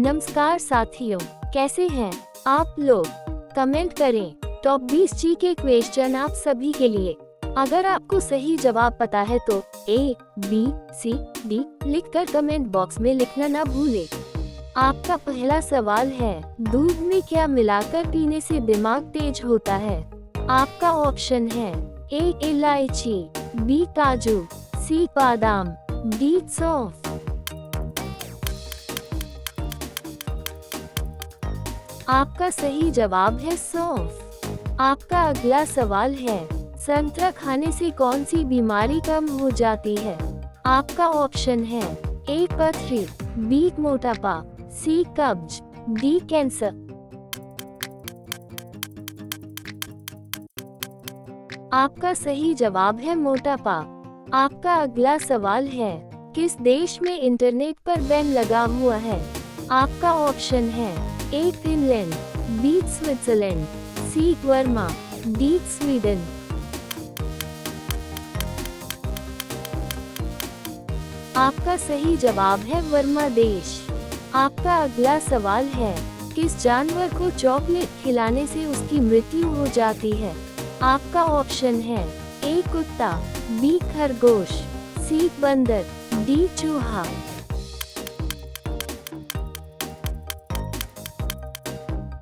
नमस्कार साथियों, कैसे हैं आप लोग? कमेंट करें। टॉप 20 जी के क्वेश्चन आप सभी के लिए। अगर आपको सही जवाब पता है तो A, B, C, D लिखकर कमेंट बॉक्स में लिखना ना भूलें। आपका पहला सवाल है, दूध में क्या मिलाकर पीने से दिमाग तेज होता है? आपका ऑप्शन है A, इलायची, B, काजू, C, बादाम, D, सौंफ। आपका सही जवाब है सौंफ। आपका अगला सवाल है, संतरा खाने से कौन सी बीमारी कम हो जाती है? आपका ऑप्शन है A, पथरी, B, मोटापा, C, कब्ज, D, कैंसर। आपका सही जवाब है मोटापा। आपका अगला सवाल है, किस देश में इंटरनेट पर बैन लगा हुआ है? आपका ऑप्शन है A, Finland, B, Switzerland, C, Burma, D, Sweden. आपका सही जवाब है बर्मा देश। आपका अगला सवाल है, किस जानवर को चॉकलेट खिलाने से उसकी मृत्यु हो जाती है? आपका ऑप्शन है A, कुत्ता, B, खरगोश, C, बंदर, D, चूहा।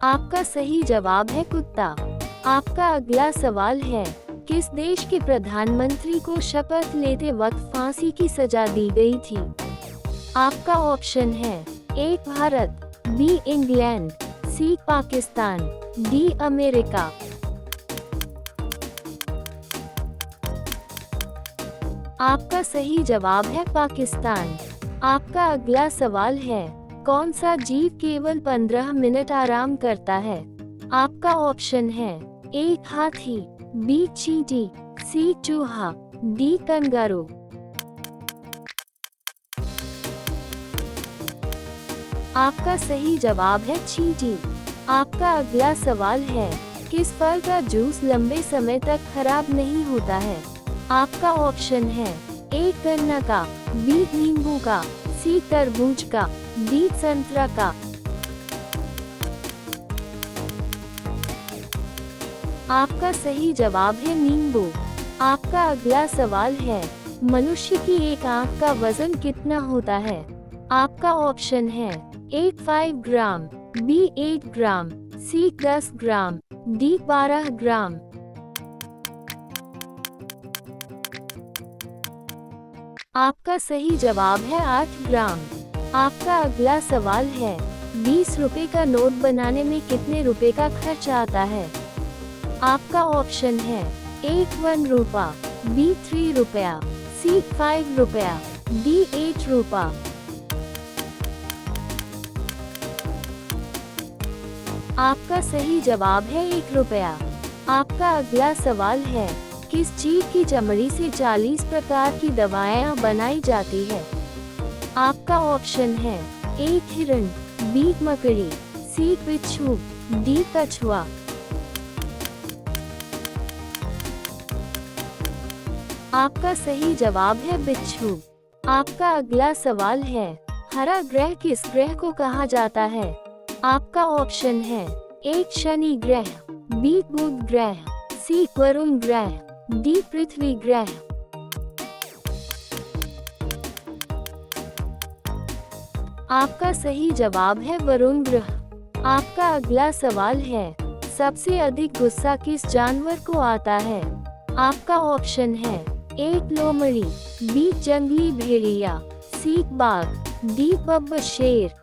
आपका सही जवाब है कुत्ता। आपका अगला सवाल है, किस देश के प्रधानमंत्री को शपथ लेते वक्त फांसी की सजा दी गई थी? आपका ऑप्शन है A, Bharat, B, England, C, Pakistan, D, America. आपका सही जवाब है पाकिस्तान। आपका अगला सवाल है, कौन सा जीव केवल 15 मिनट आराम करता है? आपका ऑप्शन है A, हाथी, B, चींटी, C, चूहा, D, कंगारू। आपका सही जवाब है चींटी। आपका अगला सवाल है, किस फल का जूस लंबे समय तक खराब नहीं होता है? आपका ऑप्शन है A, गन्ना का, B, नींबू का, C, तरबूज का, D, संतरा का। आपका सही जवाब है नींबू। आपका अगला सवाल है, मनुष्य की एक आंख का वजन कितना होता है? आपका ऑप्शन है A, 5 gram, B, 8 gram, C, 10 gram, D, 12 ग्राम। आपका सही जवाब है 8 ग्राम। आपका अगला सवाल है, 20 रुपए का नोट बनाने में कितने रुपए का खर्च आता है? आपका ऑप्शन है A, 1 रुपया, B, 3 रुपया, C, 5 रुपया, D, 8 रुपया। आपका सही जवाब है 1 रुपया। आपका अगला सवाल है, किस जीव की चमड़ी से 40 प्रकार की दवाएं बनाई जाती है? आपका ऑप्शन है A, हिरण, B, मकड़ी, C, बिच्छू, D, कछुआ। आपका सही जवाब है बिच्छू। आपका अगला सवाल है, हरा ग्रह किस ग्रह को कहा जाता है? आपका ऑप्शन है A, शनि ग्रह, B, बुध ग्रह, C, वरुण ग्रह, D, पृथ्वी ग्रह। आपका सही जवाब है वरुण ग्रह। आपका अगला सवाल है, सबसे अधिक गुस्सा किस जानवर को आता है? आपका ऑप्शन है A, लोमड़ी, B, जंगली भेड़िया, C, बाघ, D, बब्बर शेर।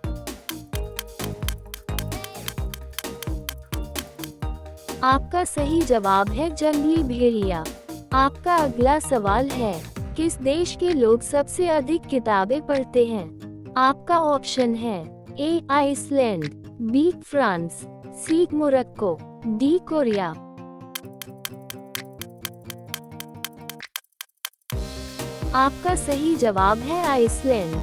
आपका सही जवाब है जंगली भेड़िया। आपका अगला सवाल है, किस देश के लोग सबसे अधिक किताबें पढ़ते हैं? आपका ऑप्शन है A, Iceland, B, France, C, Morocco, D, Korea. आपका सही जवाब है आइसलैंड।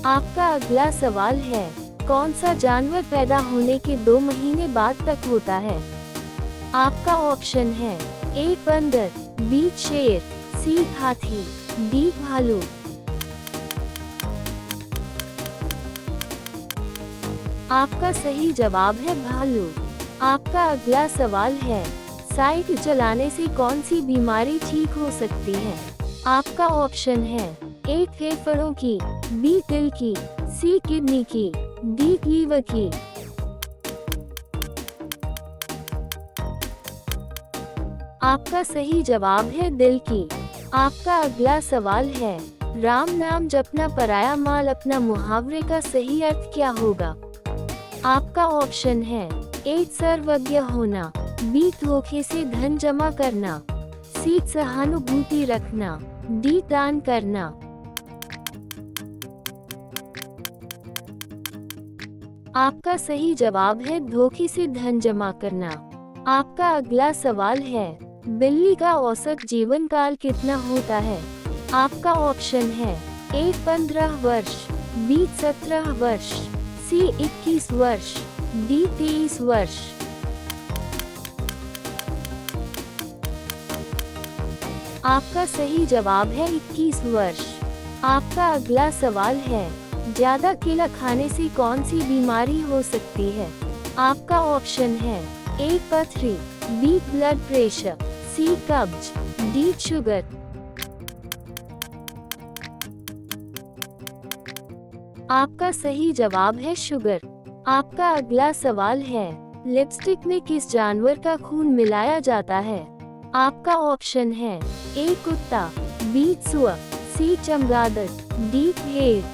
आपका अगला सवाल है, कौन सा जानवर पैदा होने के 2 महीने बाद तक होता है? आपका ऑप्शन है A, बंदर, B, शेर, C, हाथी, D, भालू। आपका सही जवाब है भालू। आपका अगला सवाल है, साइकिल चलाने से कौन सी बीमारी ठीक हो सकती है? आपका ऑप्शन है ए फेफड़ों की, बी दिल की, सी किडनी की, डी लीवर की। आपका सही जवाब है दिल की। आपका अगला सवाल है, राम नाम जपना पराया माल अपना मुहावरे का सही अर्थ क्या होगा? आपका ऑप्शन है ए सर्वज्ञ होना, बी धोखे से धन जमा करना, सी सहानुभूति रखना, डी दान करना। आपका सही जवाब है धोखे से धन जमा करना। आपका अगला सवाल है, बिल्ली का औसत जीवन काल कितना होता है? आपका ऑप्शन है ए 15 वर्ष, बी 17 वर्ष, सी 21 वर्ष, डी 23 वर्ष। आपका सही जवाब है 21 वर्ष। आपका अगला सवाल है, ज्यादा केला खाने से कौन सी बीमारी हो सकती है? आपका ऑप्शन है ए पथरी, बी ब्लड प्रेशर, सी कब्ज, डी शुगर। आपका सही जवाब है शुगर। आपका अगला सवाल है, लिपस्टिक में किस जानवर का खून मिलाया जाता है? आपका ऑप्शन है ए कुत्ता, बी सुअर, सी चमगादड़, डी भेड़।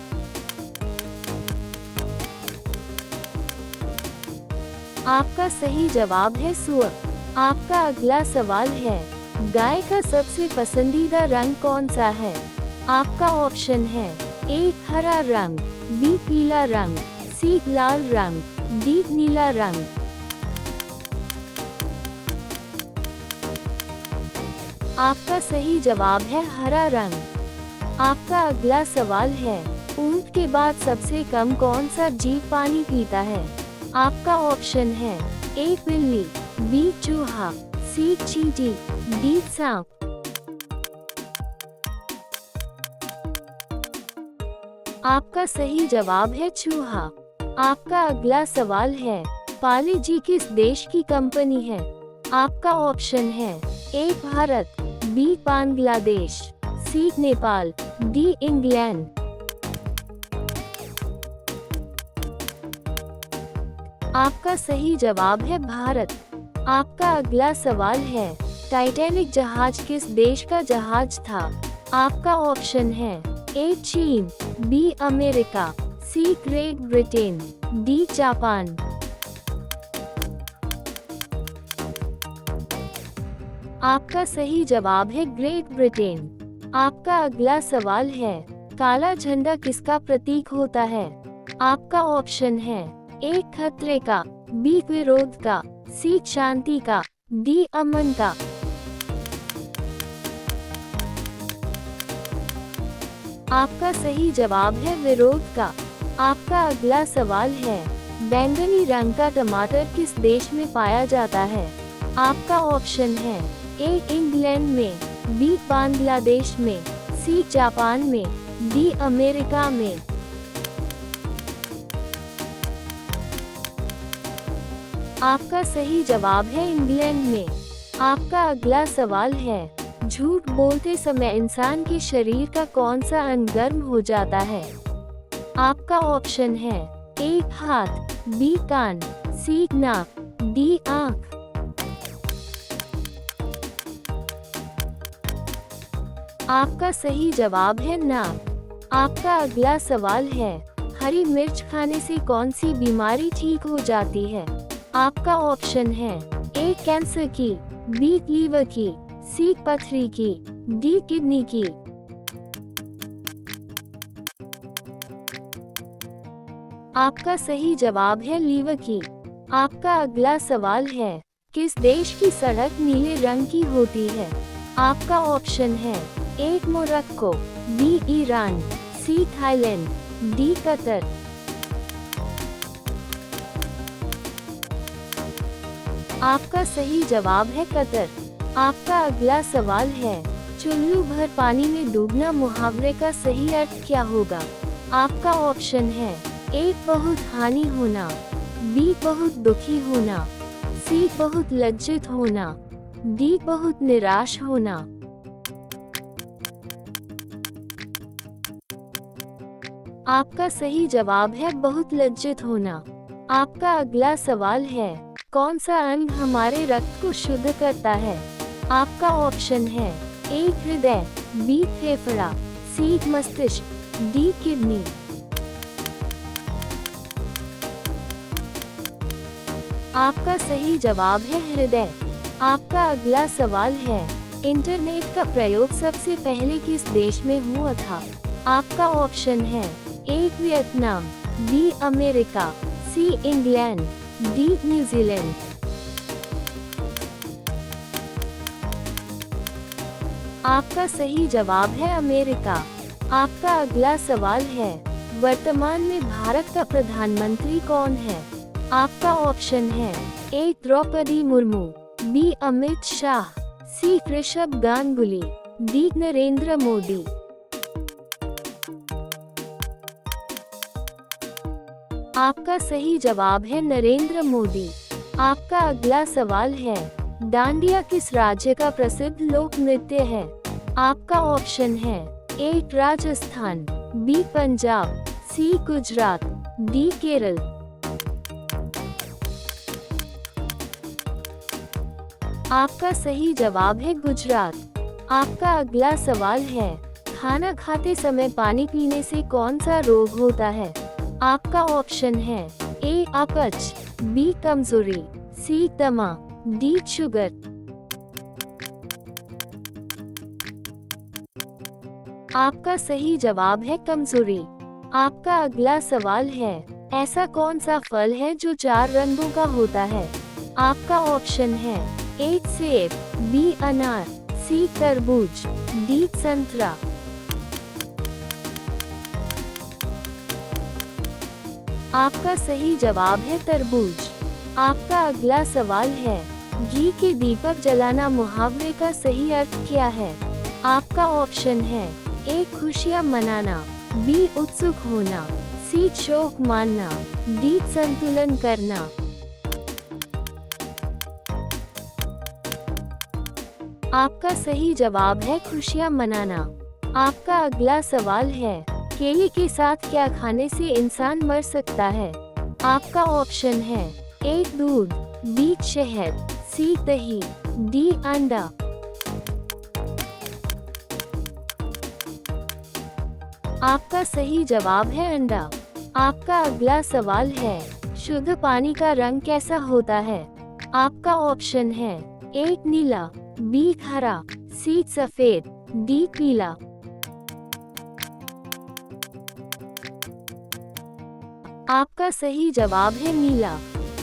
आपका सही जवाब है सुअर। आपका अगला सवाल है, गाय का सबसे पसंदीदा रंग कौन सा है? आपका ऑप्शन है ए हरा रंग, बी पीला रंग, सी लाल रंग, डी नीला रंग। आपका सही जवाब है हरा रंग। आपका अगला सवाल है, ऊंट के बाद सबसे कम कौन सा जीव पानी पीता है? आपका ऑप्शन है ए बिल्ली, बी चूहा, सी चींटी, डी सांप। आपका सही जवाब है चूहा। आपका अगला सवाल है, पाले जी किस देश की कंपनी है? आपका ऑप्शन है A Bharat, B Bangladesh, C Nepal, D England. आपका सही जवाब है भारत। आपका अगला सवाल है, टाइटैनिक जहाज किस देश का जहाज था? आपका ऑप्शन है ए चीन, बी अमेरिका, सी ग्रेट ब्रिटेन, डी जापान। आपका सही जवाब है ग्रेट ब्रिटेन। आपका अगला सवाल है, काला झंडा किसका प्रतीक होता है? आपका ऑप्शन है ए खतरे का, बी विरोध का, सी शांति का, डी अमन का। आपका सही जवाब है विरोध का। आपका अगला सवाल है, बैंगनी रंग का टमाटर किस देश में पाया जाता है? आपका ऑप्शन है ए इंग्लैंड में, बी बांग्लादेश में, सी जापान में, डी अमेरिका में। आपका सही जवाब है इंग्लैंड में। आपका अगला सवाल है, झूठ बोलते समय इंसान के शरीर का कौन सा अंग गर्म हो जाता है? आपका ऑप्शन है ए हाथ, बी कान, सी नाक, डी आँख। आपका सही जवाब है नाक। आपका अगला सवाल है, हरी मिर्च खाने से कौन सी बीमारी ठीक हो जाती है? आपका ऑप्शन है ए कैंसर की, बी लीवर की, सी पथरी की, डी किडनी की। आपका सही जवाब है लीवर की। आपका अगला सवाल है, किस देश की सड़क नीले रंग की होती है? आपका ऑप्शन है A Morocco, B Iran, C Thailand, D Qatar. आपका सही जवाब है कतर। आपका अगला सवाल है, चुल्लू भर पानी में डूबना मुहावरे का सही अर्थ क्या होगा? आपका ऑप्शन है ए बहुत हानि होना, बी बहुत दुखी होना, सी बहुत लज्जित होना, डी बहुत निराश होना। आपका सही जवाब है बहुत लज्जित होना। आपका अगला सवाल है, कौन सा अंग हमारे रक्त को शुद्ध करता है? आपका ऑप्शन है ए हृदय, बी फेफड़ा, सी मस्तिष्क, डी किडनी। आपका सही जवाब है हृदय। आपका अगला सवाल है, इंटरनेट का प्रयोग सबसे पहले किस देश में हुआ था? आपका ऑप्शन है A Vietnam, B America, C England, D New Zealand. आपका सही जवाब है अमेरिका। आपका अगला सवाल है, वर्तमान में भारत का प्रधानमंत्री कौन है? आपका ऑप्शन है ए द्रौपदी मुर्मू, बी अमित शाह, सी ऋषभ गांगुली, डी नरेंद्र मोदी। आपका सही जवाब है नरेंद्र मोदी। आपका अगला सवाल है, डांडिया किस राज्य का प्रसिद्ध लोक नृत्य है? आपका ऑप्शन है ए राजस्थान, बी पंजाब, सी गुजरात, डी केरल। आपका सही जवाब है गुजरात। आपका अगला सवाल है, खाना खाते समय पानी पीने से कौन सा रोग होता है? आपका ऑप्शन है ए अपच, बी कमजोरी, सी दमा, डी शुगर। आपका सही जवाब है कमजोरी। आपका अगला सवाल है, ऐसा कौन सा फल है जो 4 रंगों का होता है? आपका ऑप्शन है ए सेब, बी अनार, सी तरबूज, डी संतरा। आपका सही जवाब है तरबूज। आपका अगला सवाल है, घी के दीपक जलाना मुहावरे का सही अर्थ क्या है? आपका ऑप्शन है ए खुशियां मनाना, बी उत्सुक होना, सी शोक मानना, डी संतुलन करना। आपका सही जवाब है खुशियां मनाना। आपका अगला सवाल है, केले के साथ क्या खाने से इंसान मर सकता है? आपका ऑप्शन है ए दूध, बी शहद, सी दही, डी अंडा। आपका सही जवाब है अंडा। आपका अगला सवाल है, शुद्ध पानी का रंग कैसा होता है? आपका ऑप्शन है ए नीला, बी हरा, सी सफेद, डी पीला। आपका सही जवाब है नीला।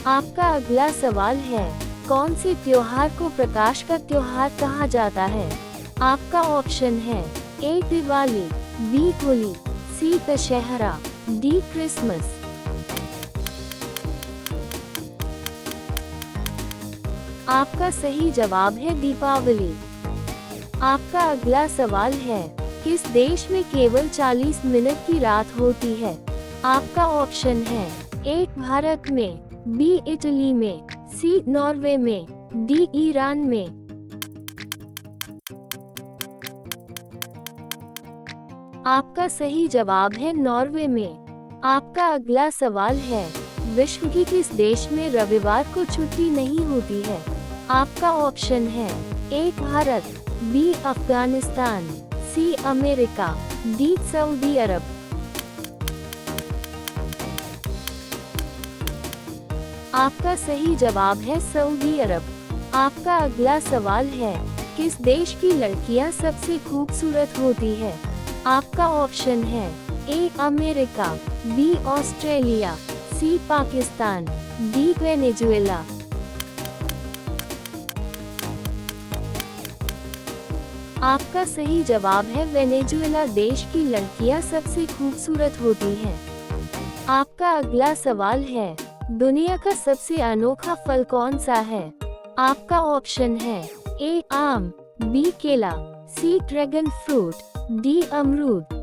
आपका अगला सवाल है, कौन से त्योहार को प्रकाश का त्योहार कहा जाता है? आपका ऑप्शन है ए दिवाली, बी होली, सी दशहरा, डी क्रिसमस। आपका सही जवाब है दीपावली। आपका अगला सवाल है, किस देश में केवल 40 मिनट की रात होती है? आपका ऑप्शन है ए भारत में, बी इटली में, सी नॉर्वे में, डी ईरान में। आपका सही जवाब है नॉर्वे में। आपका अगला सवाल है, विश्व की किस देश में रविवार को छुट्टी नहीं होती है? आपका ऑप्शन है A Bharat, B Afghanistan, C America, D Saudi Arabia. आपका सही जवाब है सऊदी अरब। आपका अगला सवाल है, किस देश की लड़कियां सबसे खूबसूरत होती है? आपका ऑप्शन है A America, B Australia, C Pakistan, D Venezuela. आपका सही जवाब है वेनेजुएला देश की लड़कियां सबसे खूबसूरत होती हैं। आपका अगला सवाल है, दुनिया का सबसे अनोखा फल कौन सा है? आपका ऑप्शन है ए आम, बी केला, सी ड्रैगन फ्रूट, डी अमरूद।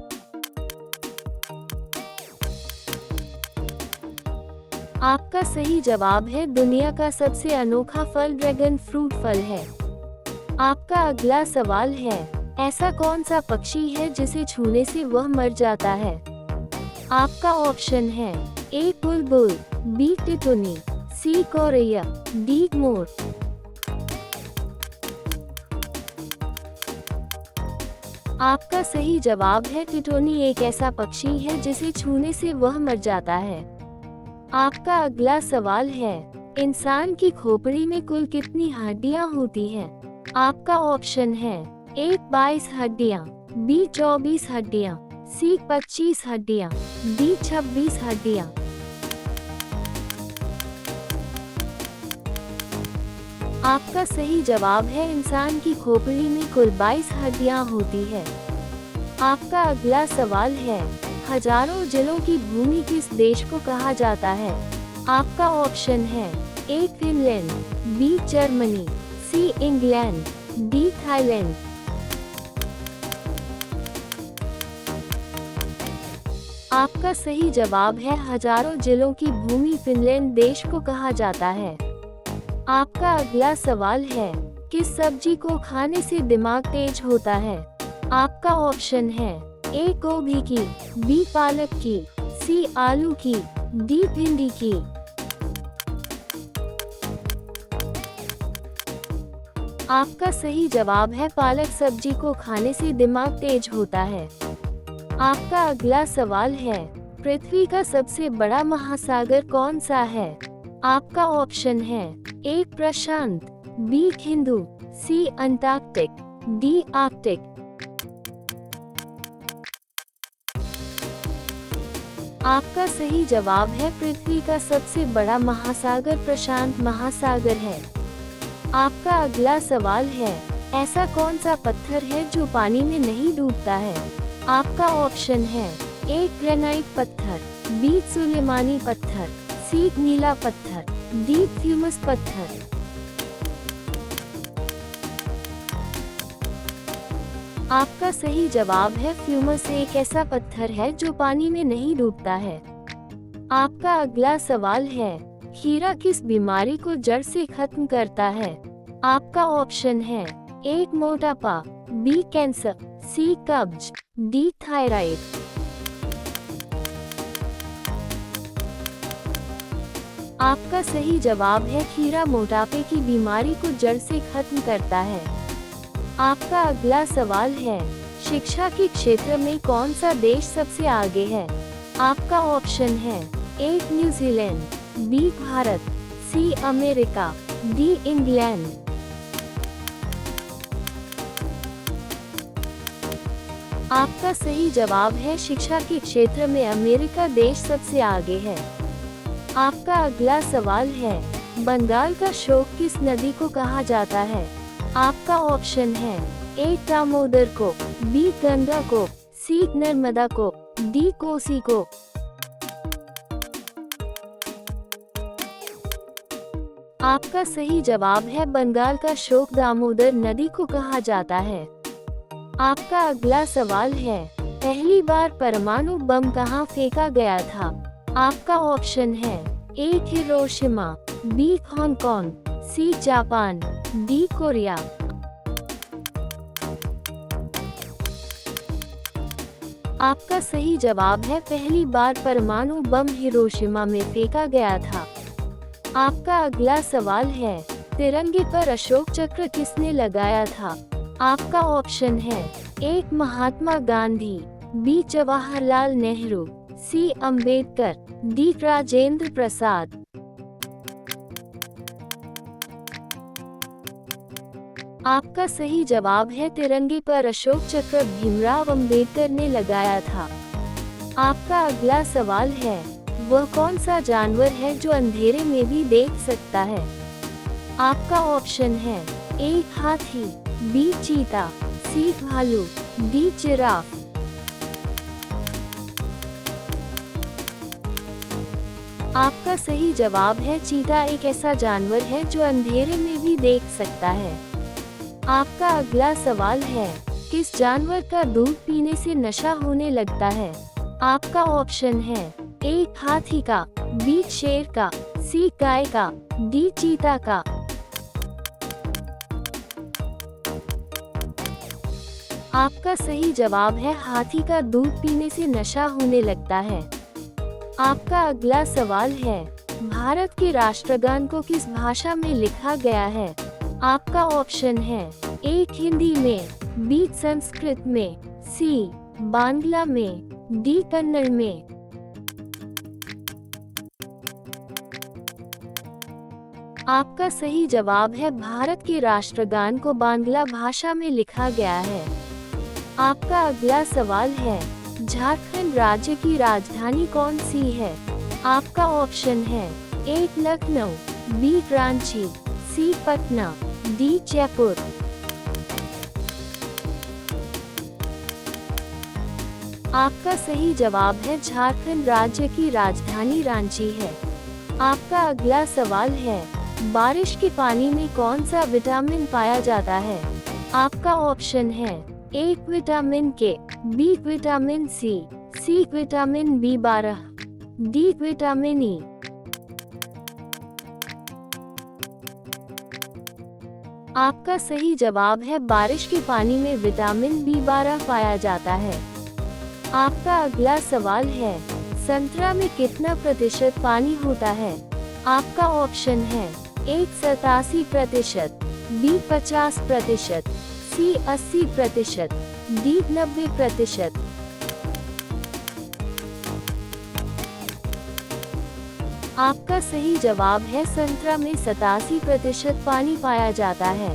आपका सही जवाब है दुनिया का सबसे अनोखा फल ड्रैगन फ्रूट फल है। आपका अगला सवाल है, ऐसा कौन सा पक्षी है जिसे छूने से वह मर जाता है? आपका ऑप्शन है ए बुलबुल, बी टिटोनी, सी गौरैया, डी मोर। आपका सही जवाब है टिटोनी एक ऐसा पक्षी है जिसे छूने से वह मर जाता है। आपका अगला सवाल है, इंसान की खोपड़ी में कुल कितनी हड्डियां होती हैं? आपका ऑप्शन है ए 22 हड्डियां, बी 24 हड्डियां, सी 25 हड्डियां, डी 26 हड्डियां। आपका सही जवाब है इंसान की खोपड़ी में कुल 22 हड्डियां होती है। आपका अगला सवाल है, हजारों जिलों की भूमि किस देश को कहा जाता है? आपका ऑप्शन है A Finland, B Germany, C England, D Thailand. आपका सही जवाब है हजारों जिलों की भूमि फिनलैंड देश को कहा जाता है। आपका अगला सवाल है, किस सब्जी को खाने से दिमाग तेज होता है? आपका ऑप्शन है ए गोभी की, बी पालक की, सी आलू की, डी भिंडी की। आपका सही जवाब है पालक सब्जी को खाने से दिमाग तेज होता है। आपका अगला सवाल है, पृथ्वी का सबसे बड़ा महासागर कौन सा है? आपका ऑप्शन है ए प्रशांत, बी हिंदू, सी अंटार्कटिक, डी आर्कटिक। आपका सही जवाब है पृथ्वी का सबसे बड़ा महासागर प्रशांत महासागर है। आपका अगला सवाल है, ऐसा कौन सा पत्थर है जो पानी में नहीं डूबता है? आपका ऑप्शन है ए ग्रेनाइट पत्थर, बी सुलेमानी पत्थर, सी नीला पत्थर, डी फ्यूमस पत्थर। आपका सही जवाब है फ्यूमस एक ऐसा पत्थर है जो पानी में नहीं डूबता है। आपका अगला सवाल है, खीरा किस बीमारी को जड़ से खत्म करता है? आपका ऑप्शन है ए मोटापा, बी कैंसर, सी कब्ज, डी थायराइड। आपका सही जवाब है खीरा मोटापे की बीमारी को जड़ से खत्म करता है। आपका अगला सवाल है, शिक्षा के क्षेत्र में कौन सा देश सबसे आगे है? आपका ऑप्शन है A New Zealand, B Bharat, C America, D England. आपका सही जवाब है शिक्षा के क्षेत्र में अमेरिका देश सबसे आगे है। आपका अगला सवाल है, बंगाल का शोक किस नदी को कहा जाता है? आपका ऑप्शन है ए दामोदर को, बी गंगा को, सी नर्मदा को, डी कोसी को। आपका सही जवाब है बंगाल का शोक दामोदर नदी को कहा जाता है। आपका अगला सवाल है, पहली बार परमाणु बम कहाँ फेंका गया था? आपका ऑप्शन है A Hiroshima, B Hong Kong, C Japan, D Korea. आपका सही जवाब है पहली बार परमाणु बम हिरोशिमा में फेंका गया था। आपका अगला सवाल है, तिरंगे पर अशोक चक्र किसने लगाया था? आपका ऑप्शन है ए महात्मा गांधी, बी जवाहरलाल नेहरू, सी अंबेडकर, डी राजेंद्र प्रसाद। आपका सही जवाब है तिरंगे पर अशोक चक्र भीमराव अंबेडकर ने लगाया था। आपका अगला सवाल है, वह कौन सा जानवर है जो अंधेरे में भी देख सकता है? आपका ऑप्शन है ए हाथी, बी चीता, सी भालू, डी जिराफ। आपका सही जवाब है चीता एक ऐसा जानवर है जो अंधेरे में भी देख सकता है। आपका अगला सवाल है, किस जानवर का दूध पीने से नशा होने लगता है? आपका ऑप्शन है ए हाथी का, बी शेर का, सी गाय का, डी चीता का। आपका सही जवाब है हाथी का दूध पीने से नशा होने लगता है। आपका अगला सवाल है, भारत के राष्ट्रगान को किस भाषा में लिखा गया है? आपका ऑप्शन है ए हिंदी में, बी संस्कृत में, सी बांग्ला में, डी कन्नड़ में। आपका सही जवाब है भारत के राष्ट्रगान को बांग्ला भाषा में लिखा गया है। आपका अगला सवाल है, झारखंड राज्य की राजधानी कौन सी है? आपका ऑप्शन है ए लखनऊ, बी रांची, सी पटना, डी जयपुर। आपका सही जवाब है झारखंड राज्य की राजधानी रांची है। आपका अगला सवाल है, बारिश के पानी में कौन सा विटामिन पाया जाता है? आपका ऑप्शन है A vitamin K, B vitamin C vitamin B12, D vitamin E. आपका सही जवाब है बारिश के पानी में विटामिन B12 पाया जाता है। आपका अगला सवाल है, संतरा में कितना प्रतिशत पानी होता है? आपका ऑप्शन है ए 87%, बी 50%, सी 80%, डी 90%। आपका सही जवाब है संतरा में 87% पानी पाया जाता है।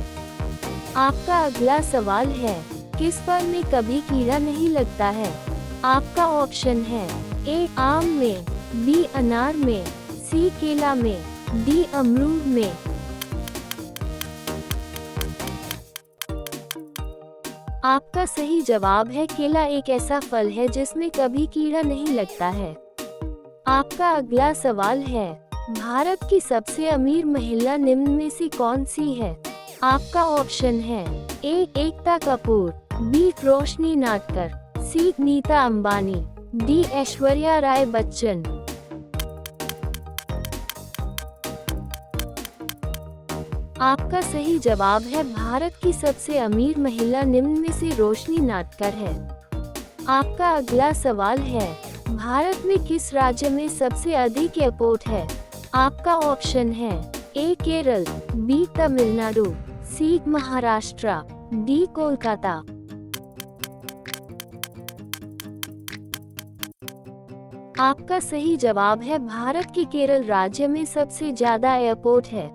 आपका अगला सवाल है, किस फल में कभी कीड़ा नहीं लगता है? आपका ऑप्शन है ए आम में, बी अनार में, सी केला में, डी अमरूद में। आपका सही जवाब है केला एक ऐसा फल है जिसमें कभी कीड़ा नहीं लगता है। आपका अगला सवाल है, भारत की सबसे अमीर महिला निम्न में से कौन सी है? आपका ऑप्शन है ए एकता कपूर, बी रोशनी नाटकर, सी नीता अंबानी, डी ऐश्वर्या राय बच्चन। आपका सही जवाब है भारत की सबसे अमीर महिला निम्न में से रोशनी नाटकर है। आपका अगला सवाल है, भारत में किस राज्य में सबसे अधिक एयरपोर्ट है? आपका ऑप्शन है ए केरल, बी तमिलनाडु, सी महाराष्ट्र, डी कोलकाता। आपका सही जवाब है भारत के केरल राज्य में सबसे ज्यादा एयरपोर्ट है।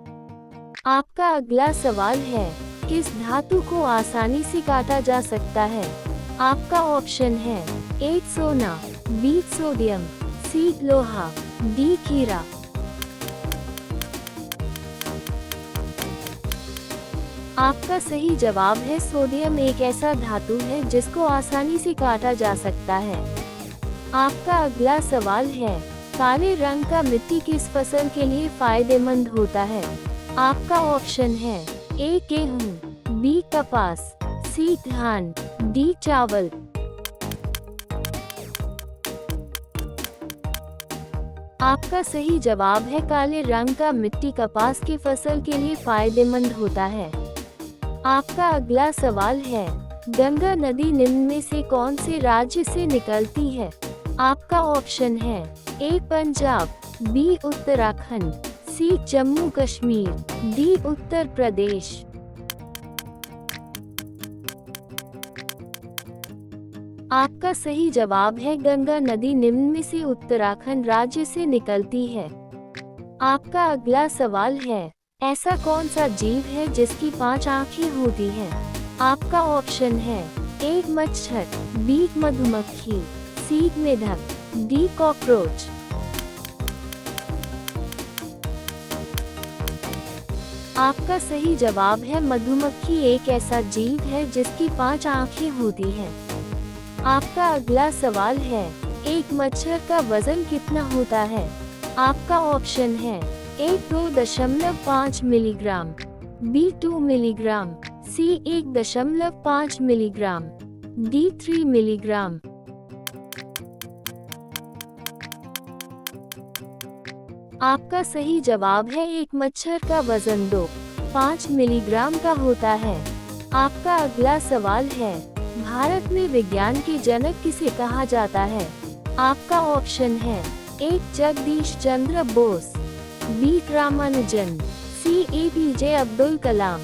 आपका अगला सवाल है, किस धातु को आसानी से काटा जा सकता है? आपका ऑप्शन है ए सोना, बी सोडियम, सी लोहा, डी हीरा। आपका सही जवाब है सोडियम एक ऐसा धातु है जिसको आसानी से काटा जा सकता है। आपका अगला सवाल है, काले रंग का मिट्टी किस फसल के लिए फायदेमंद होता है? आपका ऑप्शन है ए गेहूं, बी कपास, सी धान, डी चावल। आपका सही जवाब है काले रंग का मिट्टी कपास की फसल के लिए फायदेमंद होता है। आपका अगला सवाल है, गंगा नदी निम्न में से कौन से राज्य से निकलती है? आपका ऑप्शन है ए पंजाब, बी उत्तराखंड, सी जम्मू कश्मीर, डी उत्तर प्रदेश। आपका सही जवाब है गंगा नदी निम्न में से उत्तराखंड राज्य से निकलती है। आपका अगला सवाल है, ऐसा कौन सा जीव है जिसकी 5 आँखें होती हैं? आपका ऑप्शन है ए मच्छर, बी मधुमक्खी, सी मेढक, डी कॉकरोच। आपका सही जवाब है मधुमक्खी एक ऐसा जीव है जिसकी 5 आँखें होती हैं। आपका अगला सवाल है, एक मच्छर का वजन कितना होता है? आपका ऑप्शन है ए 2.5 मिलीग्राम, बी 2 मिलीग्राम, सी 1.5 मिलीग्राम, डी 3 मिलीग्राम। आपका सही जवाब है एक मच्छर का वजन 2.5 मिलीग्राम का होता है। आपका अगला सवाल है, भारत में विज्ञान के जनक किसे कहा जाता है? आपका ऑप्शन है ए जगदीश चंद्र बोस, बी रामानुजन, सी एपीजे अब्दुल कलाम,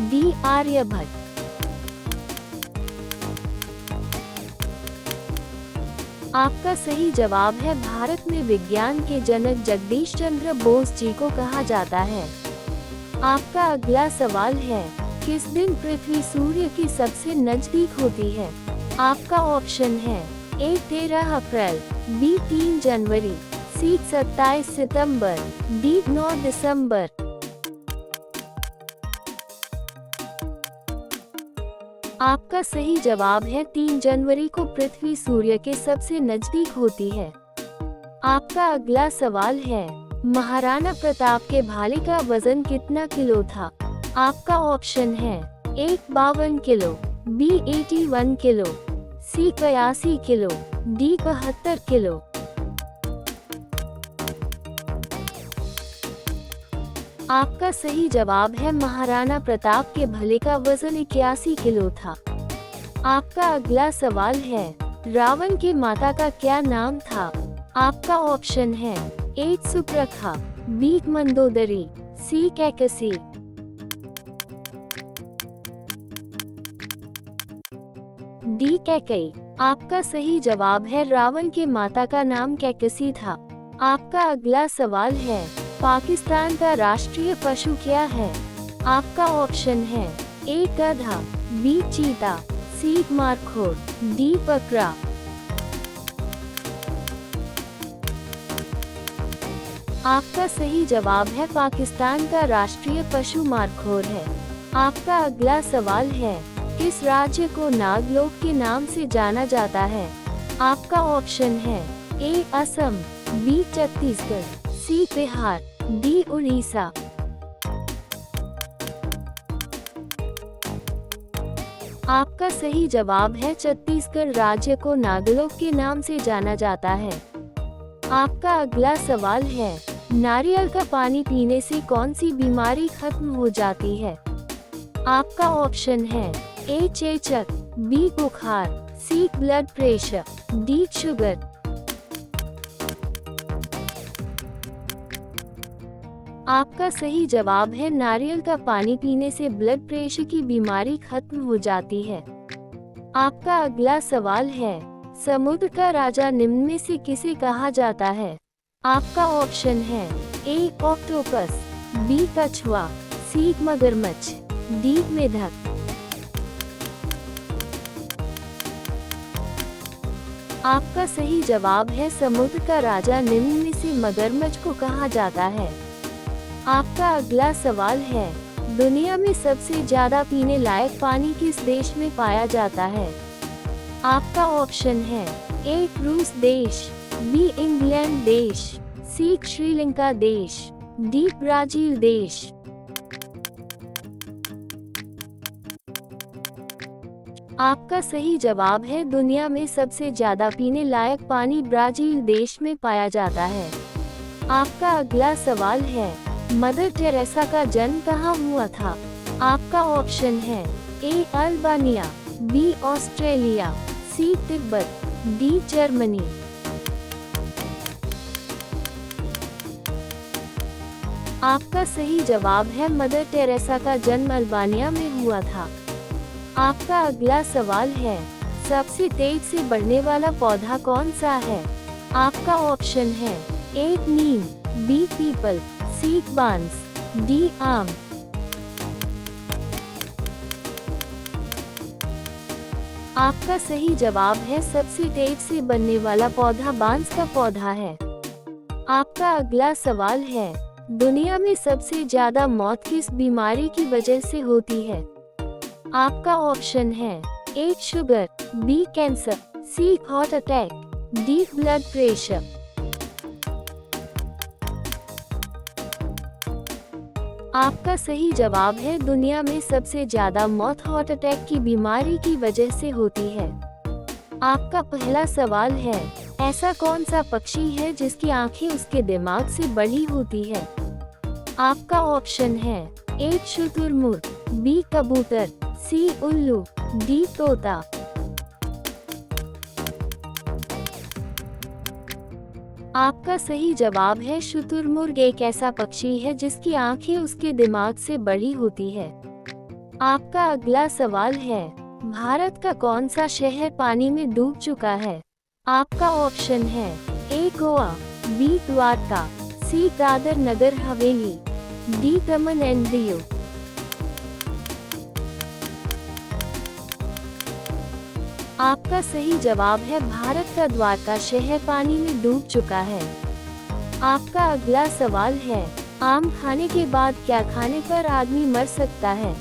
डी आर्यभट्ट। आपका सही जवाब है भारत में विज्ञान के जनक जगदीश चंद्र बोस जी को कहा जाता है। आपका अगला सवाल है, किस दिन पृथ्वी सूर्य की सबसे नजदीक होती है? आपका ऑप्शन है ए 13 अप्रैल, बी 3 जनवरी, सी 27 सितंबर, डी 9 दिसंबर। आपका सही जवाब है 3 जनवरी को पृथ्वी सूर्य के सबसे नजदीक होती है। आपका अगला सवाल है, महाराणा प्रताप के भाले का वजन कितना किलो था? आपका ऑप्शन है ए 52 किलो, बी 81 किलो, सी 81 किलो, डी 72 किलो। आपका सही जवाब है महाराणा प्रताप के भाले का वजन 81 किलो था। आपका अगला सवाल है, रावण के माता का क्या नाम था? आपका ऑप्शन है ए सुप्रखा, बी मंदोदरी, सी कैकसी, डी कैकई। आपका सही जवाब है रावण के माता का नाम कैकसी था। आपका अगला सवाल है, पाकिस्तान का राष्ट्रीय पशु क्या है? आपका ऑप्शन है ए गधा, बी चीता, सी मारखोर, डी बकरा। आपका सही जवाब है पाकिस्तान का राष्ट्रीय पशु मारखोर है। आपका अगला सवाल है, किस राज्य को नागलोक के नाम से जाना जाता है? आपका ऑप्शन है ए असम, बी छत्तीसगढ़, सी बिहार, डी उड़ीसा। आपका सही जवाब है छत्तीसगढ़ राज्य को नागलोक के नाम से जाना जाता है। आपका अगला सवाल है, नारियल का पानी पीने से कौन सी बीमारी खत्म हो जाती है? आपका ऑप्शन है ए चेचक, बी बुखार, सी ब्लड प्रेशर, डी शुगर। आपका सही जवाब है नारियल का पानी पीने से ब्लड प्रेशर की बीमारी खत्म हो जाती है। आपका अगला सवाल है, समुद्र का राजा निम्न में से किसे कहा जाता है? आपका ऑप्शन है ए ऑक्टोपस, बी कछुआ, सी मगरमच्छ, डी मेढक। आपका सही जवाब है समुद्र का राजा निम्न में से मगरमच्छ को कहा जाता है। आपका अगला सवाल है, दुनिया में सबसे ज्यादा पीने लायक पानी किस देश में पाया जाता है? आपका ऑप्शन है ए रूस देश, बी इंग्लैंड देश, सी श्रीलंका देश, डी ब्राजील देश। आपका सही जवाब है दुनिया में सबसे ज्यादा पीने लायक पानी ब्राजील देश में पाया जाता है। आपका अगला सवाल है, मदर टेरेसा का जन्म कहाँ हुआ था? आपका ऑप्शन है ए अल्बानिया, बी ऑस्ट्रेलिया, सी तिब्बत, डी जर्मनी। आपका सही जवाब है मदर टेरेसा का जन्म अल्बानिया में हुआ था। आपका अगला सवाल है, सबसे तेज से बढ़ने वाला पौधा कौन सा है? आपका ऑप्शन है ए नीम, बी पीपल, सी बांस, डी आम। आपका सही जवाब है सबसे तेज से बढ़ने वाला पौधा बांस का पौधा है। आपका अगला सवाल है, दुनिया में सबसे ज्यादा मौत किस बीमारी की वजह से होती है? आपका ऑप्शन है A sugar, B cancer, C heart attack, D blood pressure. आपका सही जवाब है दुनिया में सबसे ज्यादा मौत हार्ट अटैक की बीमारी की वजह से होती है। आपका पहला सवाल है, ऐसा कौन सा पक्षी है जिसकी आंखें उसके दिमाग से बड़ी होती है? आपका ऑप्शन है ए शुतुरमुर्ग, बी कबूतर, सी उल्लू, डी तोता। आपका सही जवाब है शुतुरमुर्ग एक ऐसा पक्षी है जिसकी आंखें उसके दिमाग से बड़ी होती है। आपका अगला सवाल है, भारत का कौन सा शहर पानी में डूब चुका है? आपका ऑप्शन है ए Goa, B Dwarka, C Dadar Nagar Haveli, D Daman and Diu. आपका सही जवाब है भारत का द्वारका शहर पानी में डूब चुका है। आपका अगला सवाल है, आम खाने के बाद क्या खाने पर आदमी मर सकता है?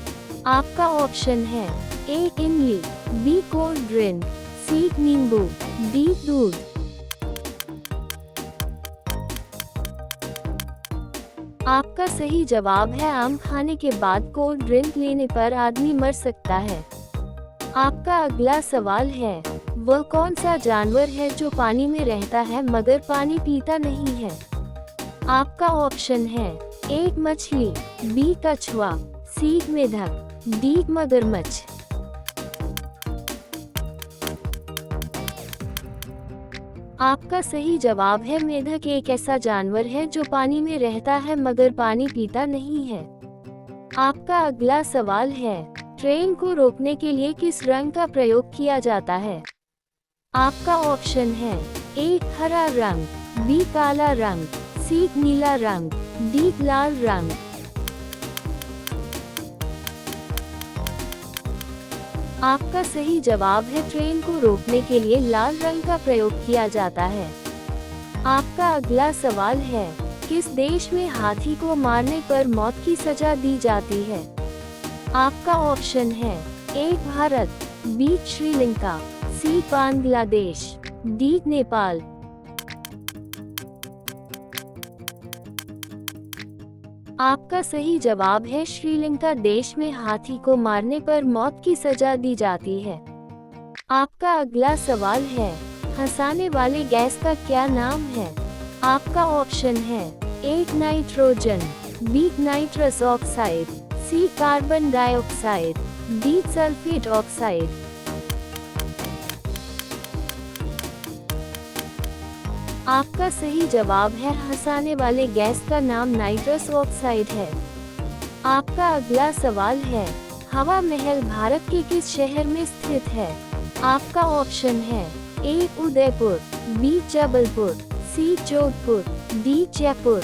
आपका ऑप्शन है ए इमली, बी कोल्ड ड्रिंक, सी नींबू, डी दूध। आपका सही जवाब है आम खाने के बाद कोल्ड ड्रिंक लेने पर आदमी मर सकता है। आपका अगला सवाल है, वह कौन सा जानवर है जो पानी में रहता है मगर पानी पीता नहीं है? आपका ऑप्शन है ए मछली, बी कछुआ, सी मेढक, डी मगरमच्छ। आपका सही जवाब है मेढक एक ऐसा जानवर है जो पानी में रहता है मगर पानी पीता नहीं है। आपका अगला सवाल है, ट्रेन को रोकने के लिए किस रंग का प्रयोग किया जाता है? आपका ऑप्शन है ए हरा रंग, बी काला रंग, सी नीला रंग, डी लाल रंग। आपका सही जवाब है ट्रेन को रोकने के लिए लाल रंग का प्रयोग किया जाता है। आपका अगला सवाल है, किस देश में हाथी को मारने पर मौत की सजा दी जाती है? आपका ऑप्शन है A Bharat, B Sri Lanka, C Bangladesh, D Nepal. आपका सही जवाब है श्रीलंका देश में हाथी को मारने पर मौत की सजा दी जाती है। आपका अगला सवाल है, हंसाने वाले गैस का क्या नाम है? आपका ऑप्शन है A nitrogen, B nitrous oxide, C carbon dioxide, D sulphate oxide. आपका सही जवाब है हंसाने वाले गैस का नाम नाइट्रस ऑक्साइड है। आपका अगला सवाल है, हवा महल भारत के किस शहर में स्थित है? आपका ऑप्शन है ए उदयपुर, बी जबलपुर, सी जोधपुर, डी जयपुर।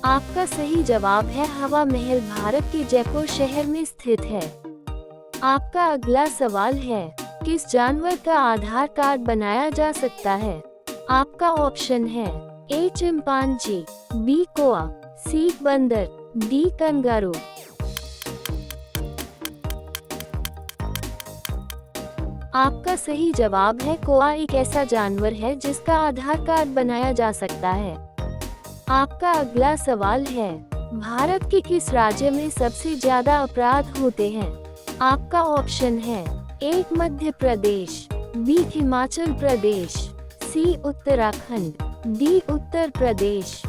आपका सही जवाब है हवा महल भारत के जयपुर शहर में स्थित है। आपका अगला सवाल है, किस जानवर का आधार कार्ड बनाया जा सकता है? आपका ऑप्शन है ए चिंपांजी, बी कोआ, सी बंदर, डी कंगारू। आपका सही जवाब है कोआ एक ऐसा जानवर है जिसका आधार कार्ड बनाया जा सकता है। आपका अगला सवाल है, भारत के किस राज्य में सबसे ज्यादा अपराध होते हैं? आपका ऑप्शन है ए मध्य प्रदेश, बी हिमाचल प्रदेश, सी उत्तराखंड, डी उत्तर प्रदेश।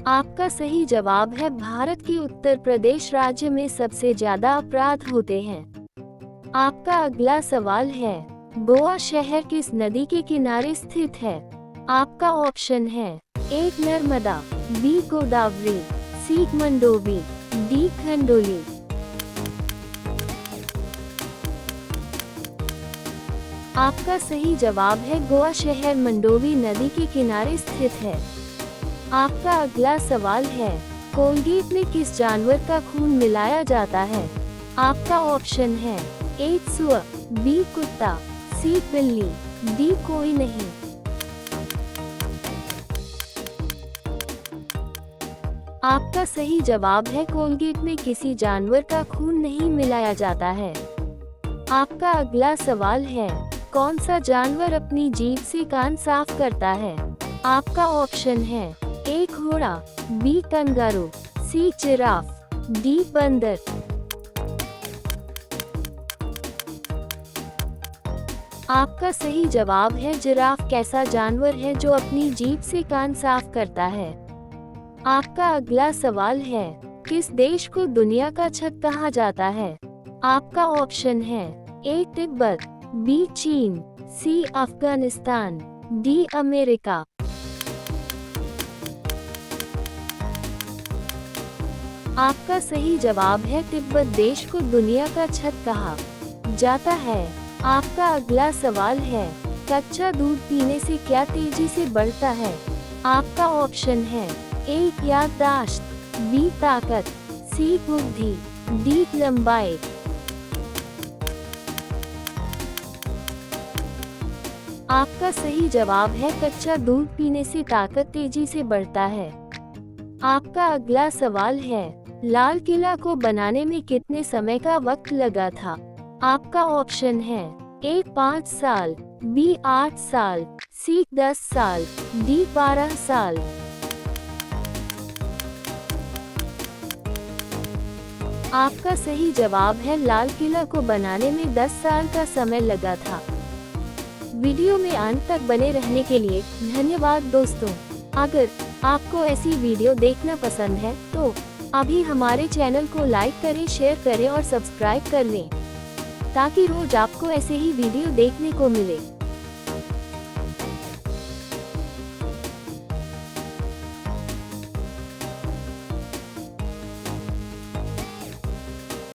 आपका सही जवाब है भारत के उत्तर प्रदेश राज्य में सबसे ज्यादा अपराध होते हैं। आपका अगला सवाल है, गोवा शहर किस नदी के किनारे स्थित है? आपका ऑप्शन है ए नर्मदा, बी गोदावरी, सी मंडोवी, डी खंडोली। आपका सही जवाब है गोवा शहर मंडोवी नदी के किनारे स्थित है। आपका अगला सवाल है, कोलगेट में किस जानवर का खून मिलाया जाता है? आपका ऑप्शन है ए सुअर, बी कुत्ता, सी बिल्ली, डी कोई नहीं। आपका सही जवाब है कोलगेट में किसी जानवर का खून नहीं मिलाया जाता है। आपका अगला सवाल है, कौन सा जानवर अपनी जीभ से कान साफ करता है? आपका ऑप्शन है ए घोड़ा, B kangaroo, C giraffe, D बंदर। आपका सही जवाब है जिराफ कैसा जानवर है जो अपनी जीभ से कान साफ करता है। आपका अगला सवाल है, किस देश को दुनिया का छत कहा जाता है? आपका ऑप्शन है ए तिब्बत, बी चीन, सी अफगानिस्तान, डी अमेरिका। आपका सही जवाब है तिब्बत देश को दुनिया का छत कहा जाता है। आपका अगला सवाल है, कच्चा दूध पीने से क्या तेजी से बढ़ता है? आपका ऑप्शन है ए याददाश्त, बी ताकत, सी बुद्धि, डी लंबाई। आपका सही जवाब है कच्चा दूध पीने से ताकत तेजी से बढ़ता है। आपका अगला सवाल है, लाल किला को बनाने में कितने समय का वक्त लगा था? आपका ऑप्शन है ए 5 साल, बी 8 साल, सी 10 साल, डी 12 साल। आपका सही जवाब है लाल किला को बनाने में 10 साल का समय लगा था। वीडियो में अंत तक बने रहने के लिए धन्यवाद दोस्तों। अगर आपको ऐसी वीडियो देखना पसंद है तो अभी हमारे चैनल को लाइक करें, शेयर करें और सब्सक्राइब कर लें ताकि रोज आपको ऐसे ही वीडियो देखने को मिले।